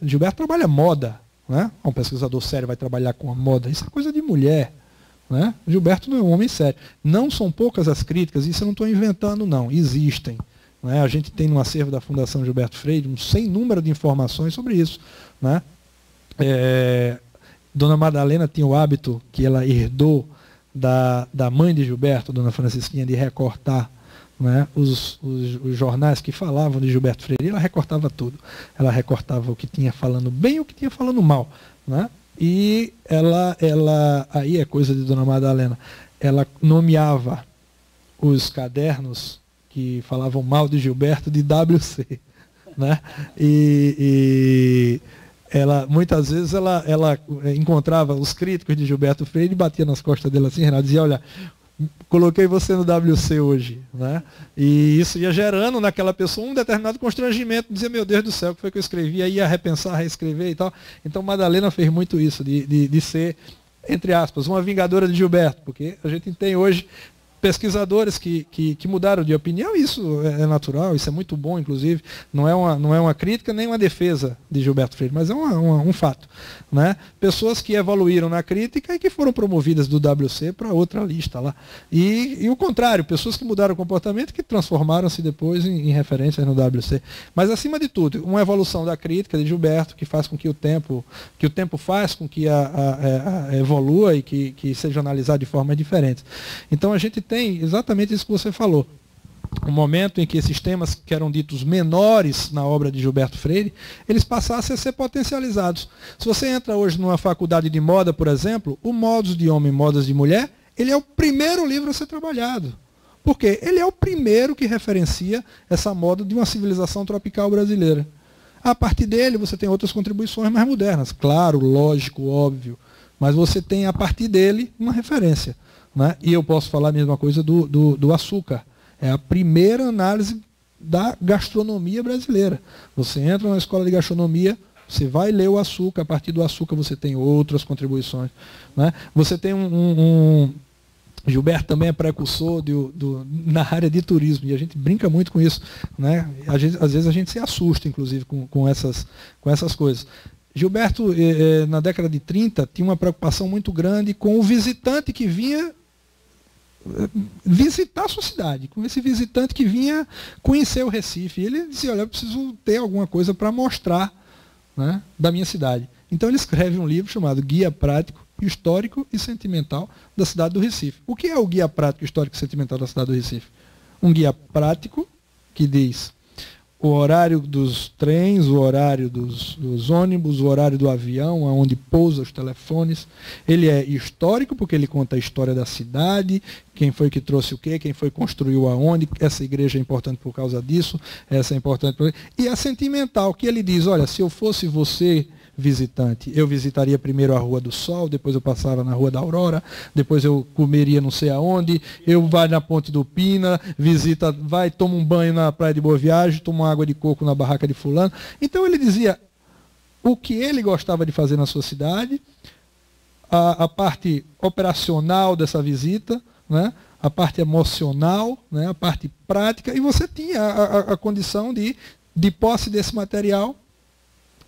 Gilberto trabalha moda, né? Um pesquisador sério vai trabalhar com a moda, isso é coisa de mulher. Né? Gilberto não é um homem sério. Não são poucas as críticas, isso eu não estou inventando, não. Existem. Né? A gente tem no acervo da Fundação Gilberto Freire um sem número de informações sobre isso. Né? Dona Madalena tinha o hábito que ela herdou da mãe de Gilberto, Dona Francisquinha, de recortar, né, os jornais que falavam de Gilberto Freire. Ela recortava tudo. Ela recortava o que tinha falando bem e o que tinha falando mal. Né? E ela, aí é coisa de Dona Madalena, ela nomeava os cadernos que falavam mal de Gilberto de WC. Né? E ela, muitas vezes ela encontrava os críticos de Gilberto Freire e batia nas costas dele assim, Renato, dizia, olha, coloquei você no WC hoje. Né? E isso ia gerando naquela pessoa um determinado constrangimento, dizia, meu Deus do céu, o que foi que eu escrevi? Aí ia repensar, reescrever e tal. Então Madalena fez muito isso, de ser, entre aspas, uma vingadora de Gilberto, porque a gente tem hoje pesquisadores que mudaram de opinião, isso é natural, isso é muito bom, inclusive, não é uma crítica nem uma defesa de Gilberto Freire, mas é um fato. Né? Pessoas que evoluíram na crítica e que foram promovidas do WC para outra lista lá. E o contrário, pessoas que mudaram o comportamento que transformaram-se depois em referências no WC. Mas, acima de tudo, uma evolução da crítica de Gilberto que faz com que o tempo faz com que evolua e que seja analisado de formas diferentes. Então, a gente tem exatamente isso que você falou. Um momento em que esses temas que eram ditos menores na obra de Gilberto Freire, eles passassem a ser potencializados. Se você entra hoje numa faculdade de moda, por exemplo, o Modos de Homem e Modas de Mulher, ele é o primeiro livro a ser trabalhado. Por quê? Ele é o primeiro que referencia essa moda de uma civilização tropical brasileira. A partir dele, você tem outras contribuições mais modernas. Claro, lógico, óbvio. Mas você tem, a partir dele, uma referência. Né? E eu posso falar a mesma coisa do açúcar. É a primeira análise da gastronomia brasileira. Você entra na escola de gastronomia, você vai ler o açúcar, a partir do açúcar você tem outras contribuições. Né? Você tem Gilberto também é precursor na área de turismo, e a gente brinca muito com isso. Né? Às vezes a gente se assusta, inclusive, com essas coisas. Gilberto, na década de 30, tinha uma preocupação muito grande com o visitante que vinha visitar a sua cidade, com esse visitante que vinha conhecer o Recife. E ele dizia, olha, eu preciso ter alguma coisa para mostrar, né, da minha cidade. Então ele escreve um livro chamado Guia Prático, Histórico e Sentimental da cidade do Recife. O que é o Guia Prático, Histórico e Sentimental da cidade do Recife? Um guia prático que diz o horário dos trens, o horário dos ônibus, o horário do avião, aonde pousa os telefones. Ele é histórico, porque ele conta a história da cidade, quem foi que trouxe o quê, quem foi que construiu aonde, essa igreja é importante por causa disso, essa é importante por... E a sentimental, que ele diz, olha, se eu fosse você, visitante, eu visitaria primeiro a Rua do Sol, depois eu passava na Rua da Aurora, depois eu comeria não sei aonde, eu vai na Ponte do Pina, toma um banho na Praia de Boa Viagem, toma uma água de coco na barraca de fulano. Então ele dizia o que ele gostava de fazer na sua cidade, a parte operacional dessa visita, né? A parte emocional, né? A parte prática, e você tinha a condição de posse desse material,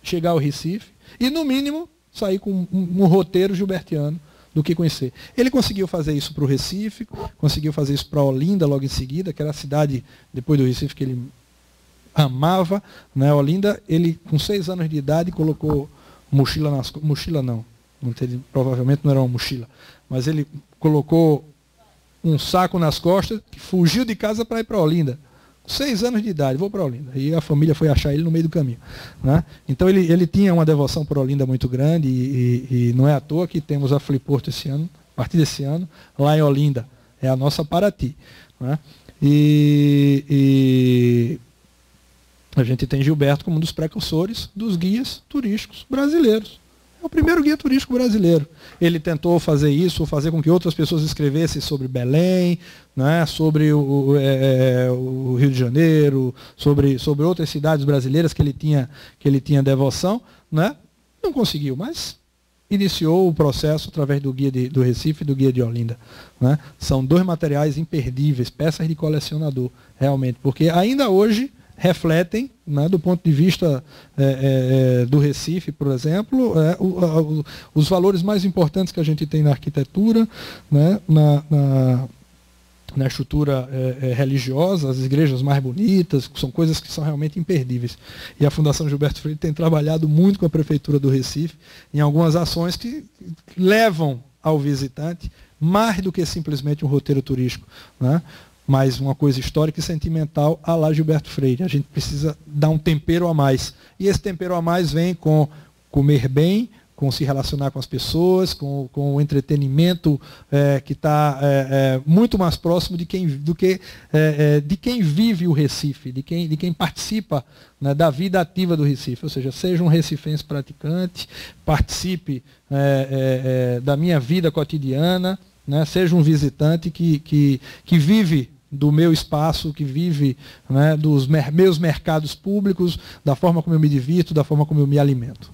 chegar ao Recife e, no mínimo, sair com um roteiro gilbertiano do que conhecer. Ele conseguiu fazer isso para o Recife, conseguiu fazer isso para Olinda logo em seguida, que era a cidade, depois do Recife, que ele amava. Né? Olinda, ele, com 6 anos de idade, colocou mochila nas costas. Mochila não provavelmente não era uma mochila, mas ele colocou um saco nas costas, fugiu de casa para ir para Olinda. 6 anos de idade, vou para Olinda. E a família foi achar ele no meio do caminho. Né? Então ele tinha uma devoção por Olinda muito grande, e não é à toa que temos a Fliporto esse ano, a partir desse ano, lá em Olinda. É a nossa Paraty. Né? E a gente tem Gilberto como um dos precursores dos guias turísticos brasileiros. É o primeiro guia turístico brasileiro. Ele tentou fazer isso, fazer com que outras pessoas escrevessem sobre Belém, né, sobre o Rio de Janeiro, sobre outras cidades brasileiras que ele tinha devoção. Né? Não conseguiu, mas iniciou o processo através do guia do Recife e do guia de Olinda. Né? São 2 materiais imperdíveis, peças de colecionador, realmente, porque ainda hoje refletem, né, do ponto de vista do Recife, por exemplo, os valores mais importantes que a gente tem na arquitetura, né, na estrutura religiosa, as igrejas mais bonitas, são coisas que são realmente imperdíveis. E a Fundação Gilberto Freire tem trabalhado muito com a Prefeitura do Recife em algumas ações que levam ao visitante mais do que simplesmente um roteiro turístico, né? Mas uma coisa histórica e sentimental à la Gilberto Freire. A gente precisa dar um tempero a mais. E esse tempero a mais vem com comer bem, com se relacionar com as pessoas, com o entretenimento que está muito mais próximo de quem vive o Recife, de quem participa, né, da vida ativa do Recife. Ou seja, seja um recifense praticante, participe da minha vida cotidiana, né, seja um visitante que vive do meu espaço, que vive, né, dos meus mercados públicos, da forma como eu me divirto, da forma como eu me alimento.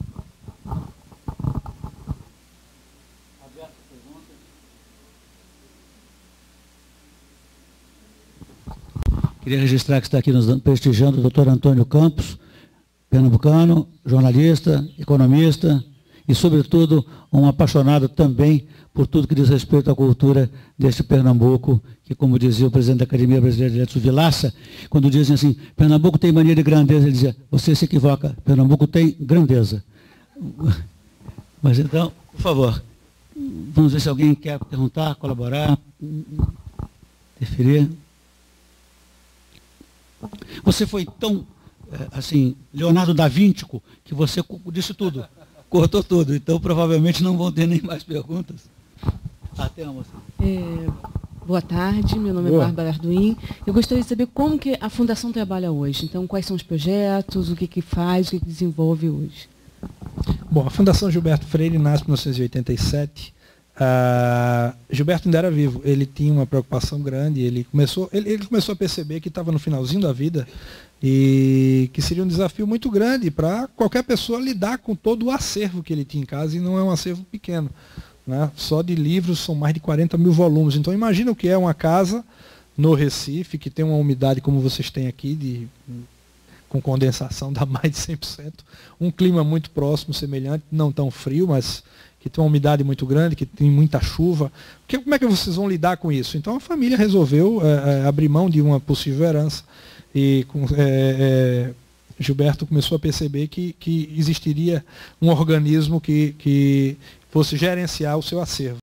Queria registrar que está aqui nos prestigiando o doutor Antônio Campos, pernambucano, jornalista, economista e, sobretudo, um apaixonado também por tudo que diz respeito à cultura deste Pernambuco, que, como dizia o presidente da Academia Brasileira de Letras, Vilaça, quando dizem assim, Pernambuco tem mania de grandeza, ele dizia, você se equivoca, Pernambuco tem grandeza. Mas então, por favor, vamos ver se alguém quer perguntar, colaborar, interferir. Você foi tão, assim, Leonardo da Vinci, que você disse tudo, cortou tudo, então provavelmente não vão ter nem mais perguntas. Até uma moça. Boa tarde, meu nome é Bárbara Arduin. Eu gostaria de saber como que a Fundação trabalha hoje. Então, quais são os projetos, o que faz, o que desenvolve hoje? Bom, a Fundação Gilberto Freire nasce em 1987. Gilberto ainda era vivo, ele tinha uma preocupação grande, ele começou a perceber que estava no finalzinho da vida e que seria um desafio muito grande para qualquer pessoa lidar com todo o acervo que ele tinha em casa, e não é um acervo pequeno, né? Só de livros são mais de 40 mil volumes. Então imagina o que é uma casa no Recife, que tem uma umidade como vocês têm aqui, com condensação dá mais de 100%, um clima muito próximo, semelhante, não tão frio, mas que tem uma umidade muito grande, que tem muita chuva. Como é que vocês vão lidar com isso? Então a família resolveu abrir mão de uma possível herança. E Gilberto começou a perceber que existiria um organismo que fosse gerenciar o seu acervo.